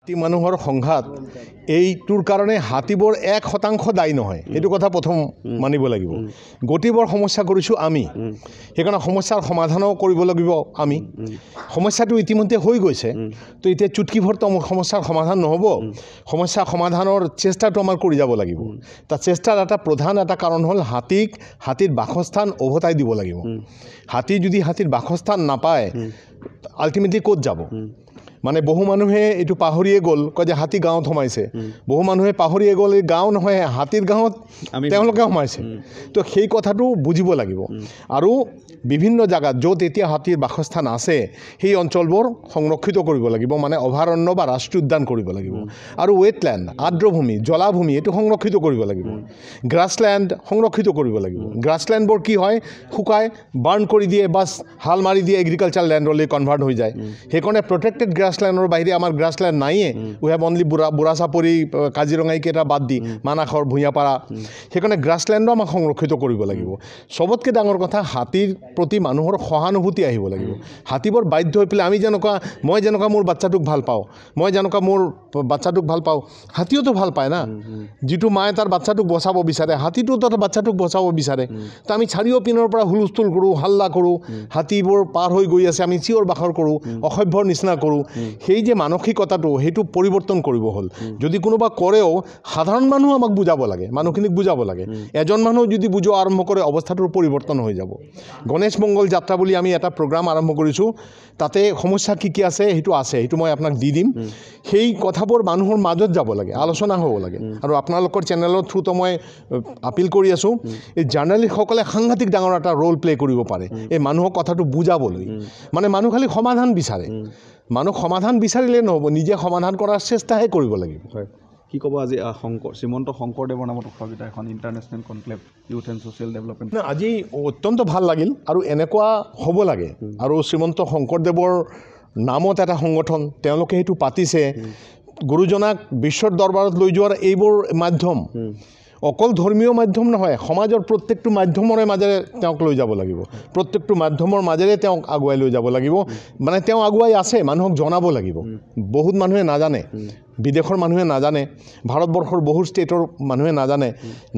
হাতী মানুহৰ সংঘাত এইটোৰ কাৰণে হাতীবোৰ 1% দায়ী নহয়, এইটো কথা প্ৰথম মানিব লাগিব। গতিবৰ সমস্যা কৰিছোঁ আমি, সেইকাৰণে সমস্যাৰ সমাধানো কৰিব লাগিব আমি। সমস্যাটো ইতিমধ্যে হৈ গৈছে, তো এতিয়া চুটকিভৰ সমস্যাৰ সমাধান নহ'ব, সমস্যা সমাধানৰ চেষ্টাটো আমাৰ কৰি যাব লাগিব। তাৰ চেষ্টাৰ এটা প্ৰধান কাৰণ হ'ল হাতীৰ বাসস্থান উভতাই দিব লাগিব। হাতী যদি হাতীৰ বাসস্থান নাপায়, আল্টিমেটলি ক'ত যাব? মানে বহু মানুহে এইটো পাহৰিয়ে গ'ল, কয় যে হাতী গাঁৱত সোমাইছে। বহু মানুহে পাহৰিয়ে গ'ল, এই গাঁও নহয়, হাতীৰ গাঁৱত তেওঁলোকে সোমাইছে। তো সেই কথাটো বুজিব লাগিব। আৰু বিভিন্ন জেগাত য'ত এতিয়া হাতীৰ বাসস্থান আছে, সেই অঞ্চলবোৰ সংৰক্ষিত কৰিব লাগিব, মানে অভয়াৰণ্য বা ৰাষ্ট্ৰীয় উদ্যান কৰিব লাগিব। আৰু ৱেটলেণ্ড, আৰ্দ্ৰভূমি, জলাভূমি, এইটো সংৰক্ষিত কৰিব লাগিব। গ্ৰাছলেণ্ড সংৰক্ষিত কৰিব লাগিব। গ্ৰাছলেণ্ডবোৰ কি হয়, শুকাই বাৰ্ণ কৰি দিয়ে, বাছ হাল মাৰি দিয়ে, এগ্ৰিকালচাৰ লেণ্ডলৈ কনভাৰ্ট হৈ যায়। সেইকাৰণে প্ৰটেক্টেড গ্ৰাছলেণ্ডৰ বাহিৰে আমাৰ গ্ৰাছলেণ্ড নাইয়ে। উই হেভ অনলি বুঢ়া চাপৰি, কাজিৰঙা এইকেইটা বাদ দি, মানাসৰ ভূঞাপাৰা। সেইকাৰণে গ্ৰাছলেণ্ডো আমাক সংৰক্ষিত কৰিব লাগিব। চবতকৈ ডাঙৰ কথা, হাতীৰ প্ৰতি মানুহৰ সহানুভূতি আহিব লাগিব। হাতীবোৰ বাধ্য হৈ পেলাই, মই যেনেকুৱা মোৰ বাচ্চাটোক ভাল পাওঁ, হাতীওতো ভাল পায় না। যিটো মায়ে তাৰ বাচ্চাটোক বচাব বিচাৰে, হাতীটো তাৰ বাচ্চাটোক বচাব বিচাৰে। তো আমি চাৰিওপিনৰ পৰা হুলস্থুল কৰোঁ, হাল্লা কৰোঁ, হাতীবোৰ পাৰ হৈ গৈ আছে, আমি চিঞৰ বাখৰ কৰোঁ, অসভ্যৰ নিচিনা কৰোঁ। সেই যে মানসিকতাটো, সেইটো পৰিৱৰ্তন কৰিব হ'ল। যদি কোনোবা কৰেও, সাধাৰণ মানুহ আমাক বুজাব লাগে, মানুহখিনিক বুজাব লাগে। এজন মানুহ যদি বুজোৱা আৰম্ভ কৰে, অৱস্থাটোৰ পৰিৱৰ্তন হৈ যাব। গণেশ মংগল যাত্ৰা বুলি আমি এটা প্ৰগ্ৰাম আৰম্ভ কৰিছোঁ। তাতে সমস্যা কি আছে, সেইটো মই আপোনাক দি দিম। সেই কথাবোৰ মানুহৰ মাজত যাব লাগে, আলোচনা হ'ব লাগে। আৰু আপোনালোকৰ চেনেলৰ থ্ৰুটো মই আপিল কৰি আছোঁ, এই জাৰ্ণালিষ্টসকলে সাংঘাতিক ডাঙৰ এটা ৰোল প্লে কৰিব পাৰে এই মানুহক কথাটো বুজাবলৈ। মানে মানুহ খালি সমাধান বিচাৰে, মানুহ সমাধান বিচাৰিলে নহ'ব, নিজে সমাধান কৰাৰ চেষ্টাহে কৰিব লাগিব। হয়, কি ক'ব আজি শ্ৰীমন্ত শংকৰদেৱৰ নামত উৎসৰ্গিত এখন international conclave youth and social development. আজি অত্যন্ত ভাল লাগিল, আৰু এনেকুৱা হ'ব লাগে। আৰু শ্ৰীমন্ত শংকৰদেৱৰ নামত এটা সংগঠন, তেওঁলোকে সেইটো পাতিছে। গুৰুজনাক বিশ্বৰ দৰবাৰত লৈ যোৱাৰ এইবোৰ মাধ্যম অকল ধৰ্মীয় মাধ্যম নহয়, সমাজৰ প্ৰত্যেকটো মাধ্যমৰে মাজেৰে তেওঁক লৈ যাব লাগিব। প্ৰত্যেকটো মাধ্যমৰ মাজেৰে তেওঁক আগুৱাই লৈ যাব লাগিব। মানে তেওঁ আগুৱাই আছে, মানুহক জনাব লাগিব। বহুত মানুহে নাজানে, বিদেশৰ মানুহে নাজানে, ভাৰতবৰ্ষৰ বহু ষ্টেটৰ মানুহে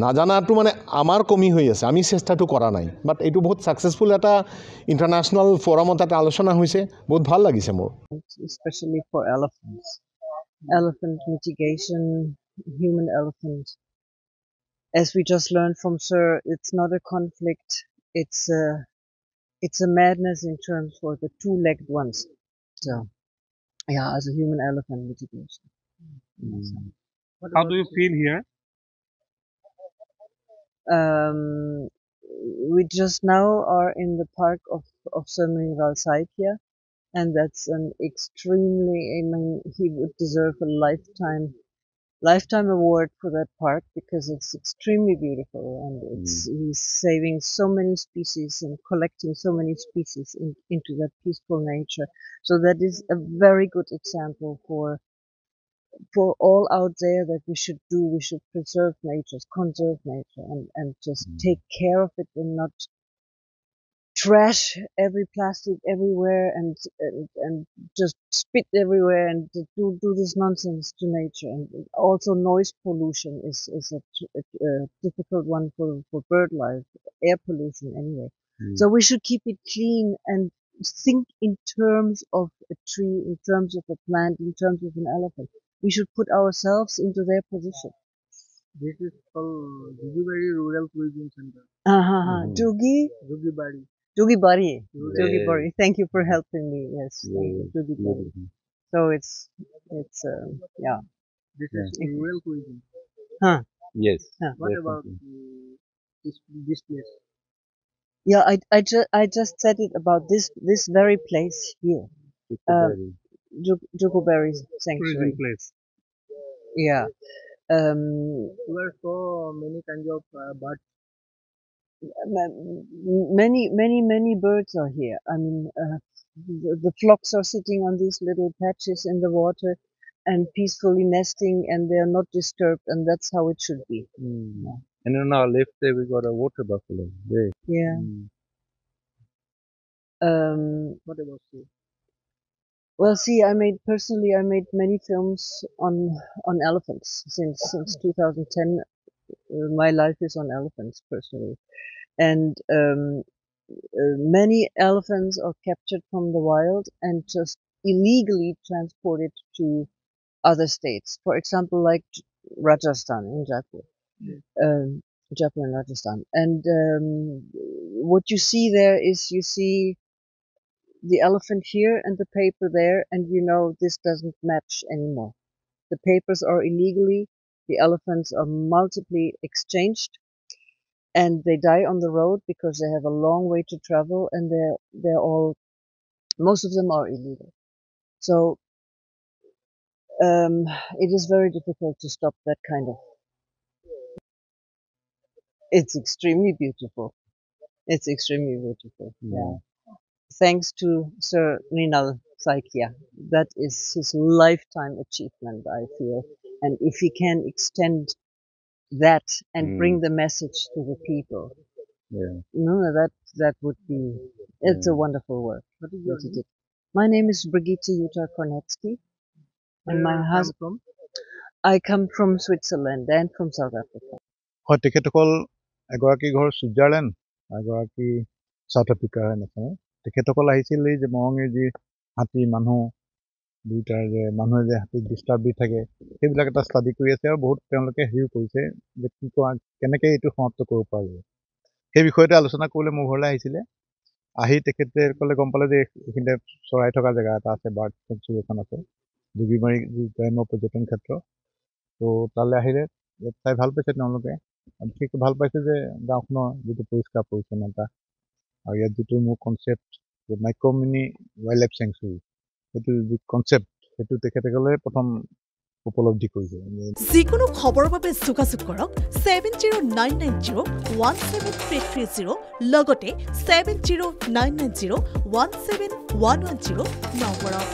নাজানাটো মানে আমাৰ কমি হৈ আছে, আমি চেষ্টাটো কৰা নাই। বাট এইটো বহুত ছাকচেছফুল এটা ইণ্টাৰনেশ্যনেল ফ'ৰামত এটা আলোচনা হৈছে, বহুত ভাল লাগিছে মোৰ। Especially for elephant mitigation, human elephant. As we just learned from Sir, it's not a conflict, it's a madness in terms for the two-legged ones. So, yeah, as a human elephant mitigation. How do you feel here? We just now are in the park of Sir Mringal Saikia, and that's an extremely, he would deserve a lifetime award for that park, because it's extremely beautiful, and he's saving so many species and collecting so many species into that peaceful nature. So that is a very good example for all out there that we should preserve nature, conserve nature, and just take care of it, and not trash every plastic everywhere, and just spit everywhere, and do this nonsense to nature. And also noise pollution is a difficult one for bird life, air pollution anyway. So we should keep it clean and think in terms of a tree, in terms of a plant, in terms of an elephant. We should put ourselves into their position. This is called Jugibari Rural Tourism Center. Jugibari. Thank you for helping me. Yes, Jugibari. So it's yeah. This is rural tourism. Yes. What about this place? Yeah, I just said it about this very place here, Jugibari Sanctuary. Tourism place. Yeah. There are so many kinds of birds. Many birds are here. I mean, the flocks are sitting on these little patches in the water and peacefully nesting, and they are not disturbed, and that's how it should be. Yeah. And on our left there we got a water buffalo there. Yeah. What about you? Well, see, I made many films on elephants since 2010. My life is on elephants personally, and many elephants are captured from the wild and just illegally transported to other states. For example, like Rajasthan in Jaipur, Jaipur and Rajasthan. And what you see there is you see the elephant here and the paper there, and you know this doesn't match anymore. The papers are illegally, the elephants are multiply exchanged, and they die on the road because they have a long way to travel, and they're all, most of them are illegal. So it is very difficult to stop that kind of. It's extremely beautiful. It's extremely beautiful. Yeah. Thanks to Sir Ninal Saikia. That is his lifetime achievement, I feel. And if he can extend that and bring the message to the people, that would be, it's a wonderful work. What he did. My name is Brigitte Jutta Kornetsky, and my husband, I come from Switzerland and from South Africa. হয় তেখেতসকল এগৰাকী ঘৰ Switzerland এগৰাকী south আফ্ৰিকাৰ নিচিনা তেখেতসকল আহিছিল এই যে মৰঙীৰ যি হাতী মানুহ দুইটাৰ যে মানুহে যে হাতীক ডিষ্টাৰ্ব দি থাকে সেইবিলাক এটা ষ্টাডি কৰি আছে আৰু বহুত তেওঁলোকে হেৰিও কৰিছে যে কি কোৱা কেনেকৈ এইটো সমাপ্ত কৰিব পৰা যায় সেই বিষয়তে আলোচনা কৰিবলৈ মোৰ ঘৰলৈ আহিছিলে আহি তেখেতসকলে গম পালে যে এইখিনিতে চৰাই থকা জেগা এটা আছে বাৰ্ড চেঞ্চুৰী এখন আছে যোগীমাৰী যি গ্ৰাম্য পৰ্যটন ক্ষেত্ৰ তো তালৈ আহিলে চাই ভাল পাইছে তেওঁলোকে বিশেষকৈ ভাল পাইছে যে গাঁওখনৰ যিটো পৰিষ্কাৰ পৰিচ্ছন্নতা আৰু ইয়াত যিটো মোৰ কনচেপ্ট যে micro' mini wild life century সেইটো যি কনচেপ্ট সেইটো তেখেতসকলে প্ৰথম উপলব্ধি কৰিছে যিকোনো খবৰৰ বাবে যোগাযোগ কৰক 7099017330 লগতে 7099017110 নম্বৰত